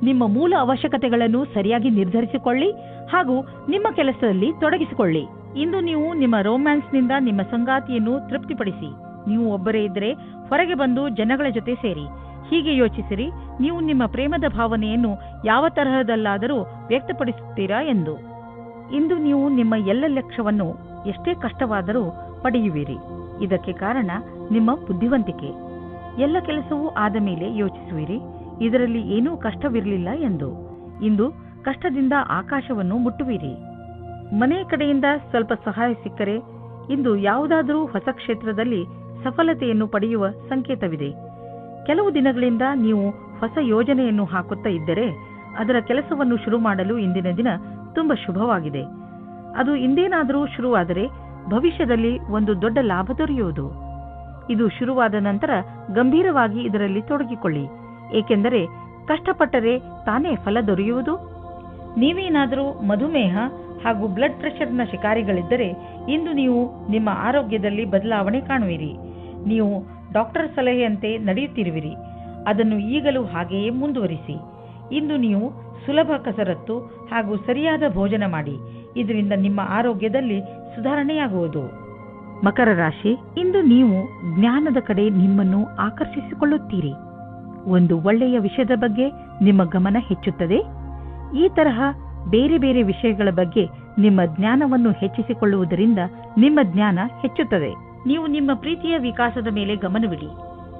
ನಿಮ್ಮ ಮೂಲ ಅವಶ್ಯಕತೆಗಳನ್ನು ಸರಿಯಾಗಿ ನಿರ್ಧರಿಸಿಕೊಳ್ಳಿ ಹಾಗೂ ನಿಮ್ಮ ಕೆಲಸದಲ್ಲಿ ತೊಡಗಿಸಿಕೊಳ್ಳಿ. ಇಂದು ನೀವು ನಿಮ್ಮ ರೊಮ್ಯಾನ್ಸ್ನಿಂದ ನಿಮ್ಮ ಸಂಗಾತಿಯನ್ನು ತೃಪ್ತಿಪಡಿಸಿ. ನೀವು ಒಬ್ಬರೇ ಇದ್ದರೆ ಹೊರಗೆ ಬಂದು ಜನಗಳ ಜೊತೆ ಸೇರಿ. ಹೀಗೆ ಯೋಚಿಸಿರಿ, ನೀವು ನಿಮ್ಮ ಪ್ರೇಮದ ಭಾವನೆಯನ್ನು ಯಾವ ತರಹದಲ್ಲಾದರೂ ವ್ಯಕ್ತಪಡಿಸುತ್ತೀರಾ ಎಂದು. ಇಂದು ನೀವು ನಿಮ್ಮ ಎಲ್ಲ ಲಕ್ಷ್ಯವನ್ನು ಎಷ್ಟೇ ಕಷ್ಟವಾದರೂ ಪಡೆಯುವಿರಿ. ಇದಕ್ಕೆ ಕಾರಣ ನಿಮ್ಮ ಬುದ್ಧಿವಂತಿಕೆ. ಎಲ್ಲ ಕೆಲಸವೂ ಆದ ಮೇಲೆ ಯೋಚಿಸುವಿರಿ, ಇದರಲ್ಲಿ ಏನೂ ಕಷ್ಟವಿರಲಿಲ್ಲ ಎಂದು. ಇಂದು ಕಷ್ಟದಿಂದ ಆಕಾಶವನ್ನು ಮುಟ್ಟುವಿರಿ. ಮನೆ ಕಡೆಯಿಂದ ಸ್ವಲ್ಪ ಸಹಾಯ ಸಿಕ್ಕರೆ ಇಂದು ಯಾವುದಾದರೂ ಹೊಸ ಕ್ಷೇತ್ರದಲ್ಲಿ ಸಫಲತೆಯನ್ನು ಪಡೆಯುವ ಸಂಕೇತವಿದೆ. ಕೆಲವು ದಿನಗಳಿಂದ ನೀವು ಹೊಸ ಯೋಜನೆಯನ್ನು ಹಾಕುತ್ತಾ ಇದ್ದರೆ ಅದರ ಕೆಲಸವನ್ನು ಶುರು ಮಾಡಲು ಇಂದಿನ ದಿನ ತುಂಬ ಶುಭವಾಗಿದೆ. ಅದು ಇಂದೇನಾದರೂ ಶುರುವಾದರೆ ಭವಿಷ್ಯದಲ್ಲಿ ಒಂದು ದೊಡ್ಡ ಲಾಭ ದೊರೆಯುವುದು. ಇದು ಶುರುವಾದ ನಂತರ ಗಂಭೀರವಾಗಿ ಇದರಲ್ಲಿ ತೊಡಗಿಕೊಳ್ಳಿ. ಏಕೆಂದರೆ ಕಷ್ಟಪಟ್ಟರೆ ತಾನೇ ಫಲ ದೊರೆಯುವುದು. ನೀವೇನಾದರೂ ಮಧುಮೇಹ ಹಾಗೂ ಬ್ಲಡ್ ಪ್ರೆಷರ್ನ ಶಿಕಾರಿಗಳಿದ್ದರೆ ಇಂದು ನೀವು ನಿಮ್ಮ ಆರೋಗ್ಯದಲ್ಲಿ ಬದಲಾವಣೆ ಕಾಣುವಿರಿ. ನೀವು ಡಾಕ್ಟರ್ ಸಲಹೆಯಂತೆ ನಡೆಯುತ್ತಿರುವಿರಿ. ಅದನ್ನು ಈಗಲೂ ಹಾಗೆಯೇ ಮುಂದುವರಿಸಿ. ಇಂದು ನೀವು ಸುಲಭ ಕಸರತ್ತು ಹಾಗೂ ಸರಿಯಾದ ಭೋಜನ ಮಾಡಿ. ಇದರಿಂದ ನಿಮ್ಮ ಆರೋಗ್ಯದಲ್ಲಿ ಸುಧಾರಣೆಯಾಗುವುದು. ಮಕರ ರಾಶಿ, ಇಂದು ನೀವು ಜ್ಞಾನದ ಕಡೆ ನಿಮ್ಮನ್ನು ಆಕರ್ಷಿಸಿಕೊಳ್ಳುತ್ತೀರಿ. ಒಂದು ಒಳ್ಳೆಯ ವಿಷಯದ ಬಗ್ಗೆ ನಿಮ್ಮ ಗಮನ ಹೆಚ್ಚುತ್ತದೆ. ಈ ತರಹ ಬೇರೆ ಬೇರೆ ವಿಷಯಗಳ ಬಗ್ಗೆ ನಿಮ್ಮ ಜ್ಞಾನವನ್ನು ಹೆಚ್ಚಿಸಿಕೊಳ್ಳುವುದರಿಂದ ನಿಮ್ಮ ಜ್ಞಾನ ಹೆಚ್ಚುತ್ತದೆ. ನೀವು ನಿಮ್ಮ ಪ್ರೀತಿಯ ವಿಕಾಸದ ಮೇಲೆ ಗಮನವಿಡಿ.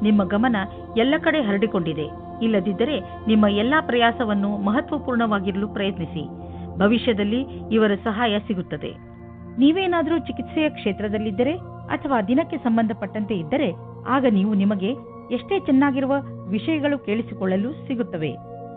ನಿಮ್ಮ ಗಮನ ಎಲ್ಲ ಕಡೆ ಹರಡಿಕೊಂಡಿದೆ. ಇಲ್ಲದಿದ್ದರೆ ನಿಮ್ಮ ಎಲ್ಲಾ ಪ್ರಯಾಸವನ್ನು ಮಹತ್ವಪೂರ್ಣವಾಗಿರಲು ಪ್ರಯತ್ನಿಸಿ. ಭವಿಷ್ಯದಲ್ಲಿ ಇವರ ಸಹಾಯ ಸಿಗುತ್ತದೆ. ನೀವೇನಾದರೂ ಚಿಕಿತ್ಸೆಯ ಕ್ಷೇತ್ರದಲ್ಲಿದ್ದರೆ ಅಥವಾ ದಿನಕ್ಕೆ ಸಂಬಂಧಪಟ್ಟಂತೆ ಇದ್ದರೆ ಆಗ ನೀವು ನಿಮಗೆ ಎಷ್ಟೇ ಚೆನ್ನಾಗಿರುವ ವಿಷಯಗಳು ಕೇಳಿಸಿಕೊಳ್ಳಲು ಸಿಗುತ್ತವೆ.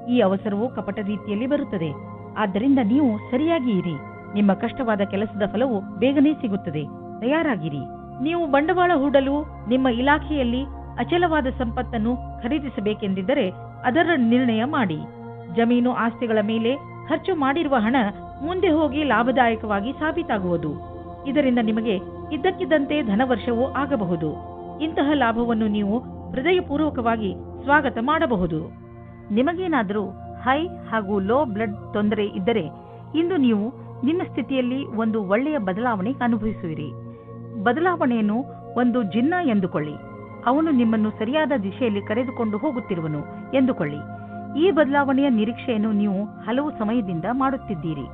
ಈ ಅವಸರವು ಕಪಟ ರೀತಿಯಲ್ಲಿ ಬರುತ್ತದೆ. ಆದ್ದರಿಂದ ನೀವು ಸರಿಯಾಗಿ ಇರಿ. ನಿಮ್ಮ ಕಷ್ಟವಾದ ಕೆಲಸದ ಫಲವು ಬೇಗನೆ ಸಿಗುತ್ತದೆ. ತಯಾರಾಗಿರಿ. ನೀವು ಬಂಡವಾಳ ಹೂಡಲು ನಿಮ್ಮ ಇಲಾಖೆಯಲ್ಲಿ ಅಚಲವಾದ ಸಂಪತ್ತನ್ನು ಖರೀದಿಸಬೇಕೆಂದಿದ್ದರೆ ಅದರ ನಿರ್ಣಯ ಮಾಡಿ. ಜಮೀನು ಆಸ್ತಿಗಳ ಮೇಲೆ ಖರ್ಚು ಮಾಡಿರುವ ಹಣ ಮುಂದೆ ಹೋಗಿ ಲಾಭದಾಯಕವಾಗಿ ಸಾಬೀತಾಗುವುದು. ಇದರಿಂದ ನಿಮಗೆ ಇದ್ದಕ್ಕಿದ್ದಂತೆ ಧನವರ್ಷವೂ ಆಗಬಹುದು. ಇಂತಹ ಲಾಭವನ್ನು ನೀವು ಹೃದಯಪೂರ್ವಕವಾಗಿ ಸ್ವಾಗತ ಮಾಡಬಹುದು. ನಿಮಗೇನಾದರೂ ಹೈ ಹಾಗೂ ಲೋ ಬ್ಲಡ್ ತೊಂದರೆ ಇದ್ದರೆ ಇಂದು ನೀವು ನಿಮ್ಮ ಸ್ಥಿತಿಯಲ್ಲಿ ಒಂದು ಒಳ್ಳೆಯ ಬದಲಾವಣೆ ಅನುಭವಿಸುವಿರಿ. ಬದಲಾವಣೆಯನ್ನು ಒಂದು ಜಿನ್ನ ಎಂದುಕೊಳ್ಳಿ. ಅವನು ನಿಮ್ಮನ್ನು ಸರಿಯಾದ ದಿಶೆಯಲ್ಲಿ ಕರೆದುಕೊಂಡು ಹೋಗುತ್ತಿರುವನು ಎಂದುಕೊಳ್ಳಿ. ಈ ಬದಲಾವಣೆಯ ನಿರೀಕ್ಷೆಯನ್ನು ನೀವು ಹಲವು ಸಮಯದಿಂದ ಮಾಡುತ್ತಿದ್ದೀರಿ.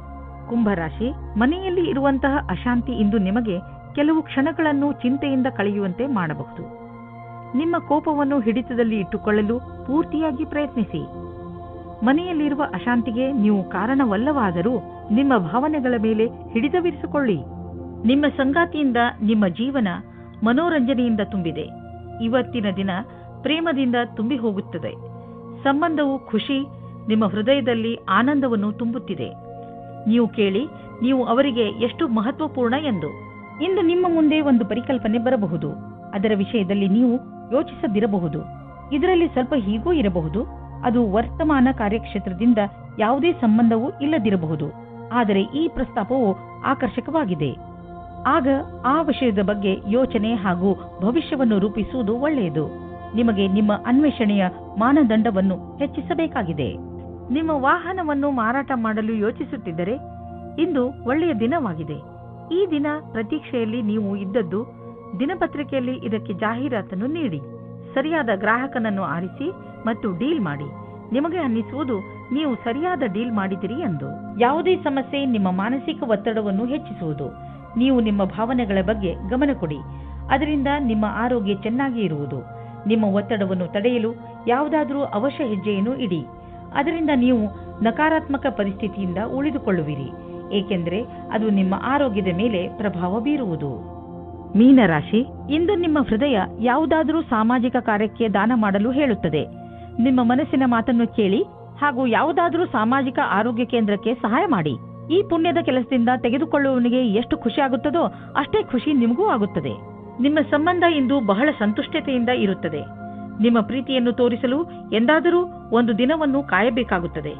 ಕುಂಭರಾಶಿ, ಮನೆಯಲ್ಲಿ ಇರುವಂತಹ ಅಶಾಂತಿ ಇಂದು ನಿಮಗೆ ಕೆಲವು ಕ್ಷಣಗಳನ್ನು ಚಿಂತೆಯಿಂದ ಕಳೆಯುವಂತೆ ಮಾಡಬಹುದು. ನಿಮ್ಮ ಕೋಪವನ್ನು ಹಿಡಿತದಲ್ಲಿ ಇಟ್ಟುಕೊಳ್ಳಲು ಪೂರ್ತಿಯಾಗಿ ಪ್ರಯತ್ನಿಸಿ. ಮನೆಯಲ್ಲಿರುವ ಅಶಾಂತಿಗೆ ನೀವು ಕಾರಣವಲ್ಲವಾದರೂ ನಿಮ್ಮ ಭಾವನೆಗಳ ಮೇಲೆ ಹಿಡಿತವಿರಿಸಿಕೊಳ್ಳಿ. ನಿಮ್ಮ ಸಂಗಾತಿಯಿಂದ ನಿಮ್ಮ ಜೀವನ ಮನೋರಂಜನೆಯಿಂದ ತುಂಬಿದೆ. ಇವತ್ತಿನ ದಿನ ಪ್ರೇಮದಿಂದ ತುಂಬಿ ಹೋಗುತ್ತದೆ. ಸಂಬಂಧವು ಖುಷಿ, ನಿಮ್ಮ ಹೃದಯದಲ್ಲಿ ಆನಂದವನ್ನು ತುಂಬುತ್ತಿದೆ. ನೀವು ಕೇಳಿ, ನೀವು ಅವರಿಗೆ ಎಷ್ಟು ಮಹತ್ವಪೂರ್ಣ ಎಂದು. ಇಂದು ನಿಮ್ಮ ಮುಂದೆ ಒಂದು ಪರಿಕಲ್ಪನೆ ಬರಬಹುದು. ಅದರ ವಿಷಯದಲ್ಲಿ ನೀವು ಯೋಚಿಸದಿರಬಹುದು. ಇದರಲ್ಲಿ ಸ್ವಲ್ಪ ಹೀಗೂ ಇರಬಹುದು. ಅದು ವರ್ತಮಾನ ಕಾರ್ಯಕ್ಷೇತ್ರದಿಂದ ಯಾವುದೇ ಸಂಬಂಧವೂ ಇಲ್ಲದಿರಬಹುದು. ಆದರೆ ಈ ಪ್ರಸ್ತಾಪವು ಆಕರ್ಷಕವಾಗಿದೆ. ಆಗ ಆ ವಿಷಯದ ಬಗ್ಗೆ ಯೋಚನೆ ಹಾಗೂ ಭವಿಷ್ಯವನ್ನು ರೂಪಿಸುವುದು ಒಳ್ಳೆಯದು. ನಿಮಗೆ ನಿಮ್ಮ ಅನ್ವೇಷಣೆಯ ಮಾನದಂಡವನ್ನು ಹೆಚ್ಚಿಸಬೇಕಾಗಿದೆ. ನಿಮ್ಮ ವಾಹನವನ್ನು ಮಾರಾಟ ಮಾಡಲು ಯೋಚಿಸುತ್ತಿದ್ದರೆ ಇಂದು ಒಳ್ಳೆಯ ದಿನವಾಗಿದೆ. ಈ ದಿನ ಪ್ರತೀಕ್ಷೆಯಲ್ಲಿ ನೀವು ಇದ್ದದ್ದು ದಿನಪತ್ರಿಕೆಯಲ್ಲಿ ಇದಕ್ಕೆ ಜಾಹೀರಾತನ್ನು ನೀಡಿ. ಸರಿಯಾದ ಗ್ರಾಹಕನನ್ನು ಆರಿಸಿ ಮತ್ತು ಡೀಲ್ ಮಾಡಿ. ನಿಮಗೆ ಅನ್ನಿಸುವುದು ನೀವು ಸರಿಯಾದ ಡೀಲ್ ಮಾಡಿದಿರಿ ಎಂದು. ಯಾವುದೇ ಸಮಸ್ಯೆ ನಿಮ್ಮ ಮಾನಸಿಕ ಒತ್ತಡವನ್ನು ಹೆಚ್ಚಿಸುವುದು. ನೀವು ನಿಮ್ಮ ಭಾವನೆಗಳ ಬಗ್ಗೆ ಗಮನ ಕೊಡಿ. ಅದರಿಂದ ನಿಮ್ಮ ಆರೋಗ್ಯ ಚೆನ್ನಾಗಿ ಇರುವುದು. ನಿಮ್ಮ ಒತ್ತಡವನ್ನು ತಡೆಯಲು ಯಾವುದಾದರೂ ಅವಶ್ಯ ಹೆಜ್ಜೆಯನ್ನು ಇಡಿ. ಅದರಿಂದ ನೀವು ನಕಾರಾತ್ಮಕ ಪರಿಸ್ಥಿತಿಯಿಂದ ಉಳಿದುಕೊಳ್ಳುವಿರಿ, ಏಕೆಂದರೆ ಅದು ನಿಮ್ಮ ಆರೋಗ್ಯದ ಮೇಲೆ ಪ್ರಭಾವ ಬೀರುವುದು. ಮೀನರಾಶಿ, ಇಂದು ನಿಮ್ಮ ಹೃದಯ ಯಾವುದಾದರೂ ಸಾಮಾಜಿಕ ಕಾರ್ಯಕ್ಕೆ ದಾನ ಮಾಡಲು ಹೇಳುತ್ತದೆ. ನಿಮ್ಮ ಮನಸ್ಸಿನ ಮಾತನ್ನು ಕೇಳಿ ಹಾಗೂ ಯಾವುದಾದರೂ ಸಾಮಾಜಿಕ ಆರೋಗ್ಯ ಕೇಂದ್ರಕ್ಕೆ ಸಹಾಯ ಮಾಡಿ. ಈ ಪುಣ್ಯದ ಕೆಲಸದಿಂದ ತೆಗೆದುಕೊಳ್ಳುವವನಿಗೆ ಎಷ್ಟು ಖುಷಿ ಆಗುತ್ತದೋ ಅಷ್ಟೇ ಖುಷಿ ನಿಮಗೂ ಆಗುತ್ತದೆ. ನಿಮ್ಮ ಸಂಬಂಧ ಇಂದು ಬಹಳ ಸಂತುಷ್ಟತೆಯಿಂದ ಇರುತ್ತದೆ. ನಿಮ್ಮ ಪ್ರೀತಿಯನ್ನು ತೋರಿಸಲು ಎಂದಾದರೂ ಒಂದು ದಿನವನ್ನು ಕಾಯಬೇಕಾಗುತ್ತದೆ.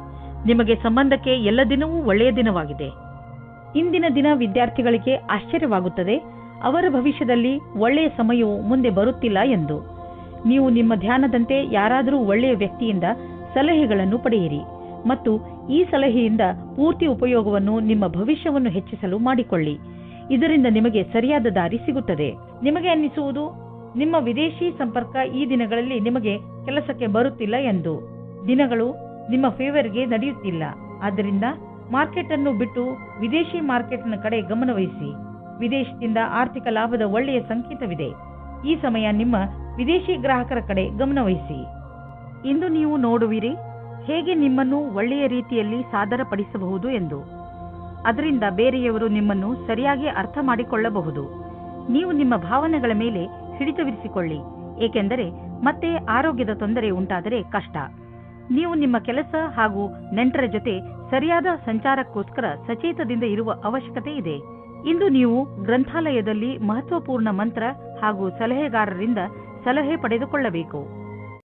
ನಿಮಗೆ ಸಂಬಂಧಕ್ಕೆ ಎಲ್ಲ ದಿನವೂ ಒಳ್ಳೆಯ ದಿನವಾಗಿದೆ. ಇಂದಿನ ದಿನ ವಿದ್ಯಾರ್ಥಿಗಳಿಗೆ ಆಶ್ಚರ್ಯವಾಗುತ್ತದೆ. ಅವರ ಭವಿಷ್ಯದಲ್ಲಿ ಒಳ್ಳೆಯ ಸಮಯವು ಮುಂದೆ ಬರುತ್ತಿಲ್ಲ ಎಂದು. ನೀವು ನಿಮ್ಮ ಧ್ಯಾನದಂತೆ ಯಾರಾದರೂ ಒಳ್ಳೆಯ ವ್ಯಕ್ತಿಯಿಂದ ಸಲಹೆಗಳನ್ನು ಪಡೆಯಿರಿ ಮತ್ತು ಈ ಸಲಹೆಯಿಂದ ಪೂರ್ತಿ ಉಪಯೋಗವನ್ನು ನಿಮ್ಮ ಭವಿಷ್ಯವನ್ನು ಹೆಚ್ಚಿಸಲು ಮಾಡಿಕೊಳ್ಳಿ. ಇದರಿಂದ ನಿಮಗೆ ಸರಿಯಾದ ದಾರಿ ಸಿಗುತ್ತದೆ. ನಿಮಗೆ ಅನ್ನಿಸುವುದು ನಿಮ್ಮ ವಿದೇಶಿ ಸಂಪರ್ಕ ಈ ದಿನಗಳಲ್ಲಿ ನಿಮಗೆ ಕೆಲಸಕ್ಕೆ ಬರುತ್ತಿಲ್ಲ ಎಂದು. ದಿನಗಳು ನಿಮ್ಮ ಫೇವರ್ಗೆ ನಡೆಯುತ್ತಿಲ್ಲ. ಆದ್ದರಿಂದ ಮಾರ್ಕೆಟ್ ಅನ್ನು ಬಿಟ್ಟು ವಿದೇಶಿ ಮಾರ್ಕೆಟ್ನ ಕಡೆ ಗಮನವಹಿಸಿ. ವಿದೇಶದಿಂದ ಆರ್ಥಿಕ ಲಾಭದ ಒಳ್ಳೆಯ ಸಂಕೇತವಿದೆ. ಈ ಸಮಯ ನಿಮ್ಮ ವಿದೇಶಿ ಗ್ರಾಹಕರ ಕಡೆ ಗಮನವಹಿಸಿ. ಇಂದು ನೀವು ನೋಡುವಿರಿ ಹೇಗೆ ನಿಮ್ಮನ್ನು ಒಳ್ಳೆಯ ರೀತಿಯಲ್ಲಿ ಸಾದರಪಡಿಸಬಹುದು ಎಂದು. ಅದರಿಂದ ಬೇರೆಯವರು ನಿಮ್ಮನ್ನು ಸರಿಯಾಗಿ ಅರ್ಥ ಮಾಡಿಕೊಳ್ಳಬಹುದು. ನೀವು ನಿಮ್ಮ ಭಾವನೆಗಳ ಮೇಲೆ ಹಿಡಿತವಿರಿಸಿಕೊಳ್ಳಿ, ಏಕೆಂದರೆ ಮತ್ತೆ ಆರೋಗ್ಯದ ತೊಂದರೆ ಉಂಟಾದರೆ ಕಷ್ಟ. ನೀವು ನಿಮ್ಮ ಕೆಲಸ ಹಾಗೂ ನೆಂಟರ ಜೊತೆ ಸರಿಯಾದ ಸಂಚಾರಕ್ಕೋಸ್ಕರ ಸಚೇತದಿಂದ ಇರುವ ಅವಶ್ಯಕತೆ ಇದೆ. ಇಂದು ನೀವು ಗ್ರಂಥಾಲಯದಲ್ಲಿ ಮಹತ್ವಪೂರ್ಣ ಮಂತ್ರ ಹಾಗೂ ಸಲಹೆಗಾರರಿಂದ ಸಲಹೆ ಪಡೆದುಕೊಳ್ಳಬೇಕು.